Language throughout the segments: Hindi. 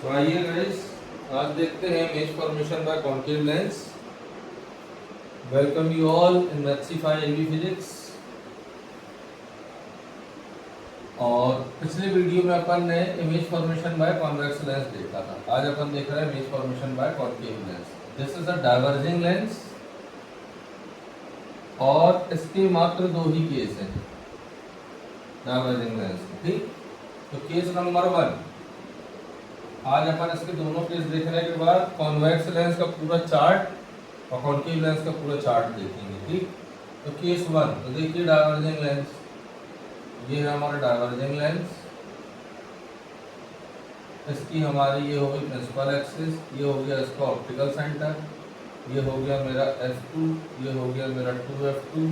तो आइए गाइस, आज देखते हैं image formation by concave lens. Welcome you all in Mathsify NV physics. और पिछले वीडियो में अपन ने image formation by convex lens देखा था। आज अपन देख रहे हैं image formation by concave lens. This is a diverging lens और इसके मात्र दो ही केस हैं डाइवर्जिंग लेंस के, ठीक। तो केस नंबर 1, आज अपन इसके दोनों केस देखने के बाद कॉन्वेक्स लेंस का पूरा चार्ट और कॉन्केव लेंस का पूरा चार्ट देखेंगे, ठीक। तो केस 1, तो देखिए डाइवर्जिंग लेंस, ये है हमारा डाइवर्जिंग लेंस। इसकी हमारी ये हो गई प्रिंसिपल एक्सिस, ये हो गया इसका ऑप्टिकल सेंटर, ये हो गया मेरा F2, ये हो गया मेरा 2F2,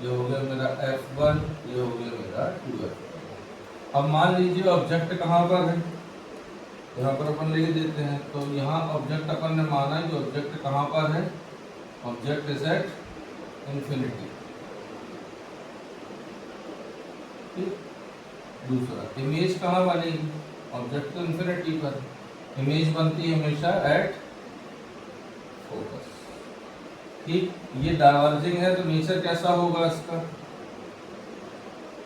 ये हो गया मेरा F1, ये हो गया मेरा 2F1। अब मान लीजिए ऑब्जेक्ट कहाँ पर है, यहाँ पर अपन लिख देते हैं। तो यहाँ ऑब्जेक्ट अपन ने माना कि ऑब्जेक्ट कहाँ पर है, ऑब्जेक्ट इज एट इंफिनिटी, ठीक। दूसरा, इमेज कहाँ बनेगी, ऑब्जेक्ट तो इंफिनिटी पर, इमेज बनती है हमेशा एट फोकस, ठीक। ये डाइवर्जिंग है तो नेचर कैसा होगा इसका,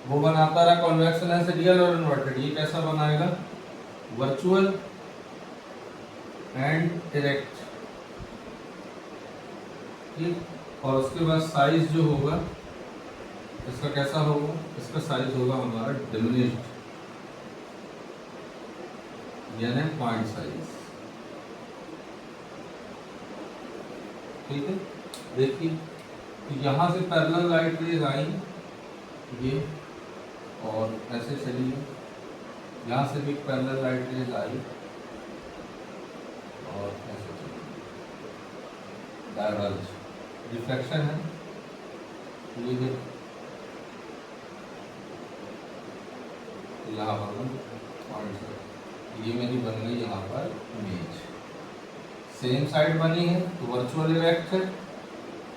वो बनाता रहा कॉन्वेक्स लेंस रियल और इन्वर्टेड। ये कैसा बनाएगा, वर्चुअल एंड इरेक्ट, ठीक। और उसके बाद साइज जो होगा इसका कैसा होगा, इसका साइज होगा हमारा डिमिनिश्ड, यानी पॉइंट साइज, ठीक है। देखिए, तो यहाँ से पैरेलल लाइट रेज आई ये और ऐसे चली, यहाँ से भी पैरेलल लाइट रेज आई और ऐसे चली, डाइवर्ज, रिफ्लेक्शन है ये यहाँ पर पॉइंट, ये मेरी बन गई यहाँ पर इमेज। सेम साइड बनी है तो वर्चुअल इरेक्ट है,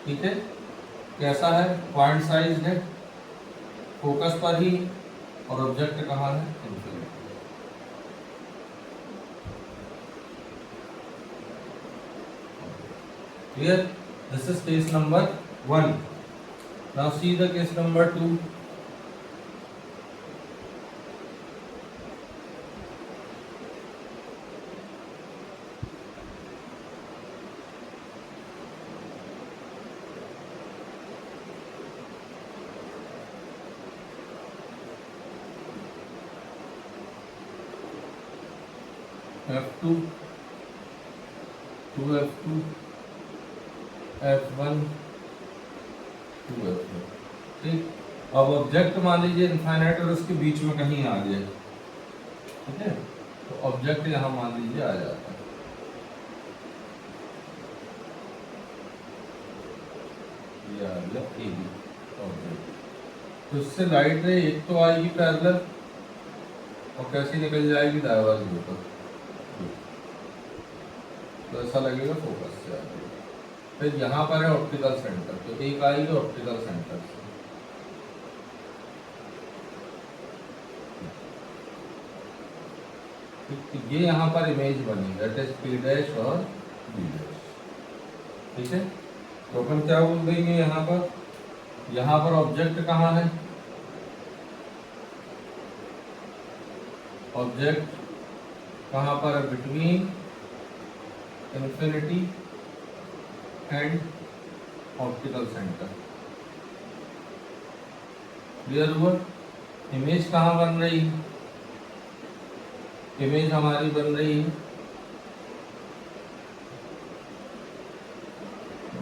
ठीक है। कैसा है, पॉइंट साइज है, फोकस पर ही, और ऑब्जेक्ट कहाँ है, infinity. Clear, this is case number 1। Now see the case number 2। F2, 2F2, F1, 2F1, ठीक। अब ऑब्जेक्ट मान लीजिए इनफाइनाइट और उसके बीच में कहीं आ गया, ठीक है। तो ऑब्जेक्ट यहाँ मान लीजिए आ जाता है, ये आ गया AB ऑब्जेक्ट। तो इससे लाइट रे एक तो आएगी पैरेलल और कैसी निकल जाएगी, डाइवर्ज होकर, तो ऐसा लगेगा फोकस से आ गई। फिर यहाँ पर है ऑप्टिकल सेंटर, तो एक आएगी ऑप्टिकल सेंटर से, तो ये यहाँ पर इमेज बनी, दैट इज P डैश और B डैश, ठीक है। तो अपन क्या बोल देंगे यहाँ पर ऑब्जेक्ट कहाँ है, ऑब्जेक्ट कहाँ पर है, between infinity and optical centre. Clear हुआ। इमेज कहाँ बन रही है, इमेज हमारी बन रही है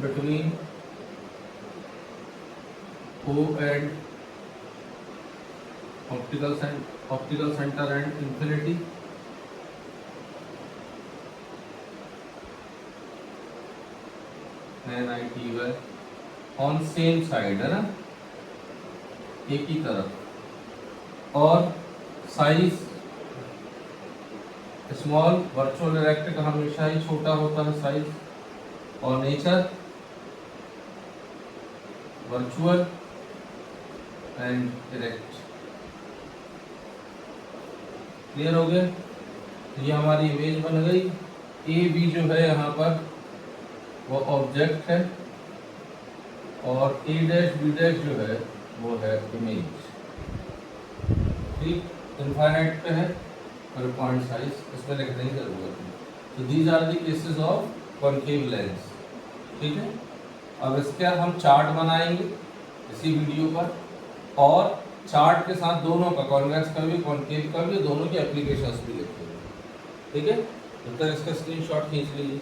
between O and optical centre and infinity, NIT on same side, है ना, एक ही तरफ। और साइज स्मॉल, वर्चुअल इरेक्ट का हमेशा ही छोटा होता है साइज, और nature virtual and erect. Clear हो गया। तो ये हमारी इमेज बन गई। ए बी जो है यहाँ पर वो ऑब्जेक्ट है और ए डैश बी डैश जो है वो है इमेज। ठीक, इनफाइनाइट पे है और पॉइंट साइज इसमें लिखने की जरूरत नहीं। तो these are the cases of concave lens. ठीक है, अब इसके हम चार्ट बनाएंगे इसी वीडियो पर, और चार्ट के साथ दोनों का, कॉन्वेक्स का भी कॉन्केव का भी, दोनों की एप्लीकेशंस भी लिखेंगे। ठीक है, जब तक इसका स्क्रीनशॉट खींच लीजिए।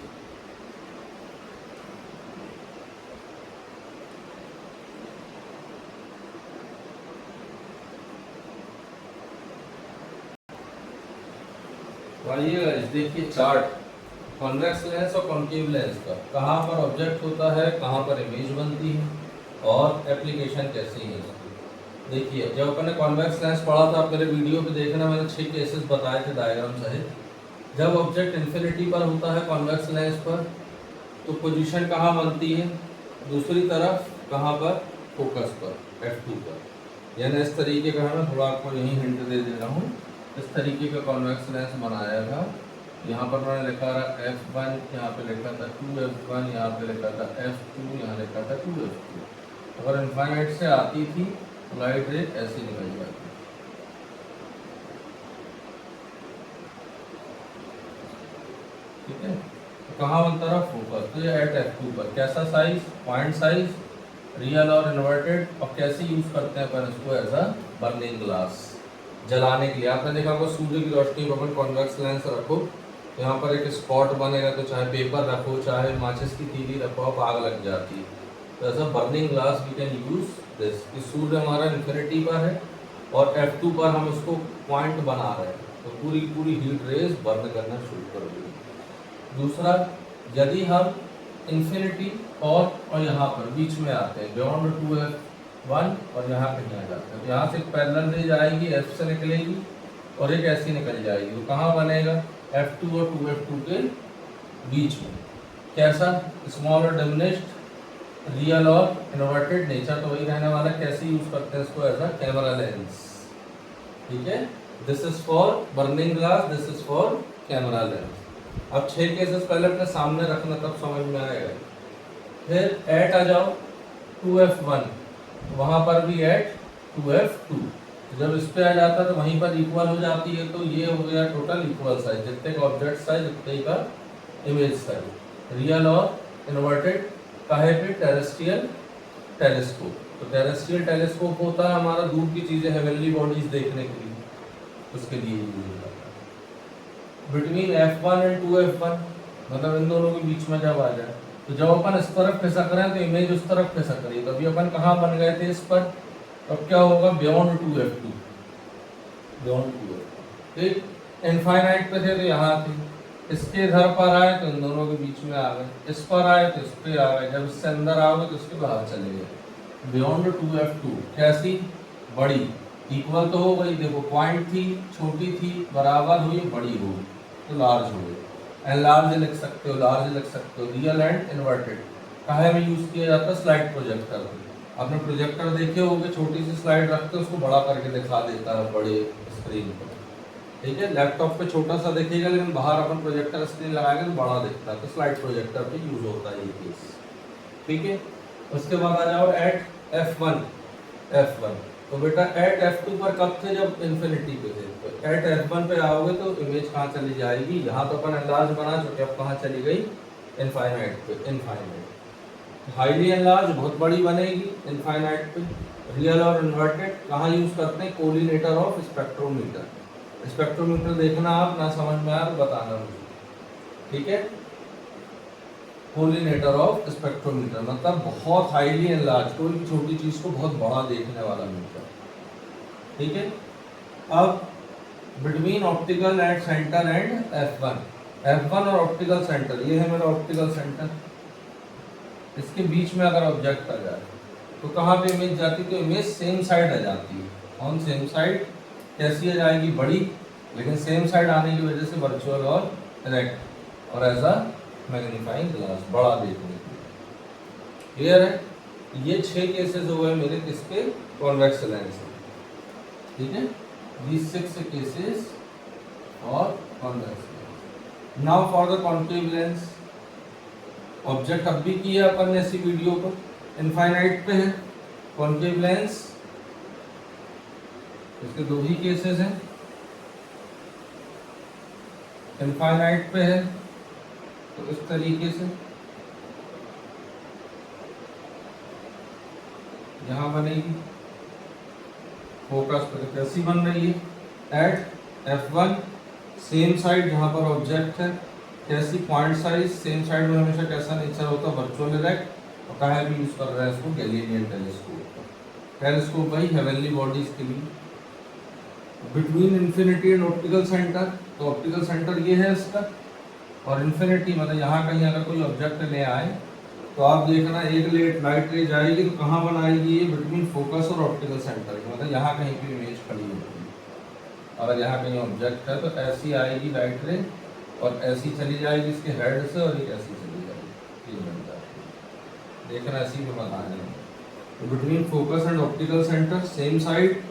आइए देखिए चार्ट कॉन्वेक्स लेंस और कॉन्केव लेंस का, कहाँ पर ऑब्जेक्ट होता है, कहाँ पर इमेज बनती है और एप्लीकेशन कैसी है इसकी। देखिए जब अपन ने कॉन्वेक्स लेंस पढ़ा था, आप मेरे वीडियो पे देखना, मैंने 6 केसेस बताए थे डायग्राम सहित। जब ऑब्जेक्ट इन्फिनिटी पर होता है कॉन्वेक्स लेंस पर, तो पोजीशन कहाँ बनती है, दूसरी तरफ कहाँ पर, फोकस पर, F2 पर। यानी इस तरीके का है, मैं थोड़ा आपको यही हिंट दे दे रहा हूँ। इस तरीके का कॉन्वेक्स लेंस बनाया था। यहाँ पर मैंने लिखा था F1, यहाँ पे लिखा था 2F1, यहाँ पे लिखा था F2, यहाँ लिखा था 2F2। अगर इनफाइनाइट से आती थी तो लाइट रे ऐसी निकल जाती। ठीक है, तो कहाँ बनता रहा, फोकस। तो ये एट F2 पर कैसा साइज, पॉइंट साइज, रियल और इन्वर्टेड, और कैसे यूज करते हैं अपन इसको, एज अ बर्निंग ग्लास, जलाने के लिए। आपने देखा होगा सूर्य की रोशनी पर अपन कॉन्वेक्स लेंस रखो, यहाँ पर एक स्पॉट बनेगा, तो चाहे पेपर रखो चाहे माचिस की तीली रखो, आप आग लग जाती है। तो as a burning glass we can use this. कि सूर्य हमारा इन्फिनिटी पर है और F2 पर हम उसको पॉइंट बना रहे हैं, तो पूरी पूरी हीट रेज बर्न करना शुरू कर देगी। दूसरा, यदि हम इन्फिनिटी और यहाँ पर बीच में आते हैं, बियॉन्ड 2F1 और यहाँ कहीं आ जाते हैं, तो यहाँ से पैरेलल रेज आएगी, F से निकलेगी और एक ऐसी निकल जाएगी। तो कहाँ बनेगा, F2 और 2F2 के बीच में। कैसा, स्मॉल और डिमिनिश्ड, रियल और इन्वर्टेड, नेचर तो वही रहने वाला। कैसे यूज करते हैं इसको, एज अ कैमरा लेंस। ठीक है, this is for burning glass, this is for camera lens. अब 6 केसेस पहले अपने सामने रखना, तब समझ में आएगा। फिर एट आ जाओ 2F1, वहां पर भी एट 2F2। जब इस पे आ जाता है तो वहीं पर इक्वल हो जाती है, तो ये हो गया टोटल इक्वल साइज, जितने का ऑब्जेक्ट साइज उतने का इमेज साइज। रियल और इन्वर्टेड काहे पे, टेरेस्ट्रियल टेलीस्कोप। तो टेरेस्ट्रियल टेलीस्कोप होता है हमारा दूर की चीजें, हेवनली बॉडीज देखने के लिए, उसके लिए यूज होता है। बिटवीन F1 एंड 2F1, मतलब इन दोनों के बीच में जब आ जाए, तो जब अपन इस तरफ खिसक रहे हैं तो इमेज उस तरफ खिसक रही है। तो अभी अपन कहाँ बन गए थे इस पर, अब क्या होगा, बियॉन्ड 2F2, बियॉन्ड 2F2। ठीक, इनफाइनाइट पे थे तो यहाँ थे, इसके इधर पर आए तो इन दोनों के बीच में आ गए, इस पर आए तो इस पे आ गए, जब इससे अंदर आओगे तो इसके बाहर चले गए। बियॉन्ड 2F2 कैसी, बड़ी, इक्वल तो हो गई, देखो पॉइंट थी, छोटी थी, बराबर हुई, बड़ी हो गई, तो लार्ज हो गई। एनलार्ज लिख सकते हो, लार्ज लिख सकते हो। रियल एंड इन्वर्टेड काहे में यूज किया जाता है, स्लाइड प्रोजेक्टर में। आपने प्रोजेक्टर देखे होंगे, छोटी सी स्लाइड रखते हैं, उसको बड़ा करके दिखा देता है बड़े स्क्रीन पर। ठीक है, लैपटॉप पे छोटा सा दिखेगा, लेकिन बाहर अपन प्रोजेक्टर स्क्रीन लगाएंगे तो बड़ा दिखता है, तो स्लाइड प्रोजेक्टर पे यूज होता है ये केस। ठीक है, उसके बाद आ जाओ एट F1। तो बेटा एट F2 पर कब थे, जब इन्फिनिटी पे थे। तो एट F1 पे आओगे तो इमेज कहाँ चली जाएगी, यहाँ तो अपन एनलार्ज बना चुके, अब कहाँ चली गई, इनफाइनाइट पे। इनफाइनाइट, हाईली एनलार्ज, बहुत बड़ी बनेगी इनफाइनाइट पे। रियल और इन्वर्टेड कहाँ यूज करते हैं, कोलिनेटर ऑफ स्पेक्ट्रोमीटर। स्पेक्ट्रोमीटर देखना, आप ना समझ में आया तो बताना मुझे। ठीक है, कोलिनेटर ऑफ स्पेक्ट्रोमीटर मतलब बहुत हाईली एनलार्ज, कोई भी छोटी चीज को बहुत बड़ा देखने वाला मीटर। ठीक है, अब between optical at centre and F1 और ऑप्टिकल सेंटर, ये है मेरा ऑप्टिकल सेंटर। इसके बीच में अगर ऑब्जेक्ट आ जाए तो कहाँ पे इमेज जाती है, तो इमेज सेम साइड आ जाती है। ऑन सेम साइड कैसी आ जाएगी, बड़ी, लेकिन सेम साइड आने की वजह से वर्चुअल और डायरेक्ट, और एज अ मैग्नीफाइंग ग्लास, बड़ा देखने के लिए। क्लियर है, ये 6 केसेस हो गए मेरे किसके, कॉन्वेक्स लेंस। ठीक है, these 6 cases और convex lens. Now for the concave lens, object अब भी किया अपन ने ऐसी वीडियो पर, इनफाइनाइट पे है कॉन्केव लेंस। इसके दो ही केसेस हैं, इनफाइनाइट पे है तो इस तरीके से यहाँ बनेगी, फोकस पर कैसी बन रही है एट f1 सेम साइड जहाँ पर ऑब्जेक्ट है, कैसी पॉइंट साइज सेम साइड में हमेशा कैसा नेचर होता है वर्चुअल इरेक्ट। और कहाँ भी यूज कर रहा है इसको, गैलीलियन टेलीस्कोप। टेलीस्कोप भाई हेवनली बॉडीज के लिए। Between infinity and optical centre, तो ऑप्टिकल सेंटर ये है इसका, और इन्फिनिटी मतलब यहाँ कहीं अगर कोई ऑब्जेक्ट ले आए तो आप देखना एक लाइट रे जाएगी तो कहाँ बनाएगी ये, बिटवीन फोकस और ऑप्टिकल सेंटर, मतलब यहाँ कहीं भी इमेज खड़ी होगी। अगर यहाँ कहीं ऑब्जेक्ट है तो ऐसी आएगी लाइट रे और ऐसी चली जाएगी इसके हेड से और एक ऐसी चली जाएगी, ये बन जाती है। देखना ऐसी में बता रहे हैं। तो between focus and optical centre same side,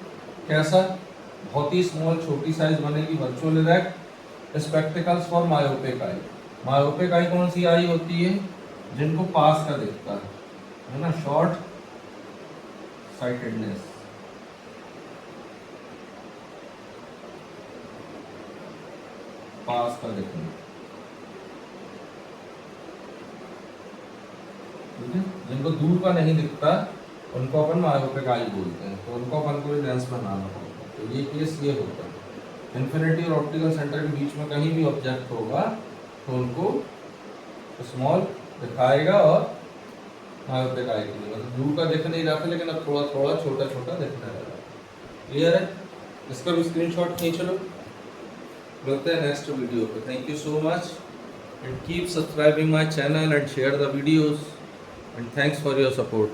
कैसा, बहुत ही स्मॉल छोटी साइज बनेगी virtual erect. Spectacles for myopic eye. Myopic eye कौन सी आई होती है, जिनको पास का दिखता है ना, शॉर्ट साइटेडनेस। पास का दिखना, ठीक है। जिनको दूर का नहीं दिखता उनको अपन मायोपिक आई बोलते हैं, तो उनको अपन को लेंस बनाना पड़ता है। तो ये केस ये होता है, इन्फिनिटी और ऑप्टिकल सेंटर के बीच में कहीं भी ऑब्जेक्ट होगा तो उनको स्मॉल दिखाएगा और मायोपिक आई के लिए, मतलब दूर का दिख नहीं रहा था लेकिन अब थोड़ा थोड़ा छोटा छोटा दिखने लगा। क्लियर है? इसका भी स्क्रीनशॉट खींच लो। मिलते हैं नेक्स्ट वीडियो पे। Thank you so much and keep subscribing my channel and share the videos and thanks for your support.